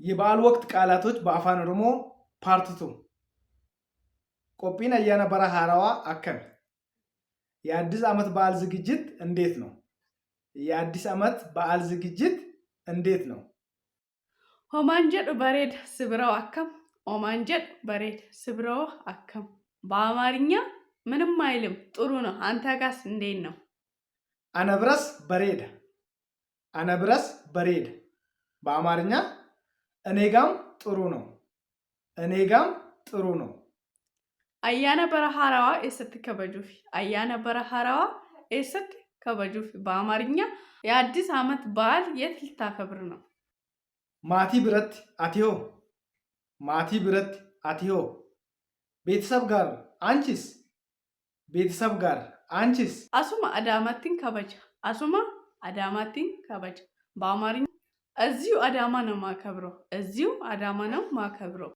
የበዓል ወቅት ቃላቶች በአፋን ኦሮሞ ፓርት 2 ቆጲን አያነ በራ ሀራዋ አከም የአዲስ ዓመት በዓል ዝግጅት እንዴት ነው? የአዲስ ዓመት በዓል ዝግጅት እንዴት ነው? ሆማንጀድ በሬድ ስብረው አከም ሆማንጀድ በሬድ ስብረው አከም በአማርኛ ምንም አይልም ጥሩ ነው። አንተ ጋስ እንዴት ነው? አነብረስ በሬድ በአማርኛ እኔጋም ጥሩ ነው። እኔጋም ጥሩ ነው። አያነ በራ ሀራዋ ኤሰት ከበጁፊ አያነ በራ ሀራዋ ኤሰት ከበጁፊ በአማርኛ የአዲስ ዓመት በዓል የት ልታከብር ነው? ማቲ ብረት አቲዮ ቤተሰብ ጋር አንቺስ? ቤተሰብ ጋር አንቺስ? አሱማ አዳማቲን ከበጃ በአማርኛ እዚሁ አዳማ ነው ማከብረው።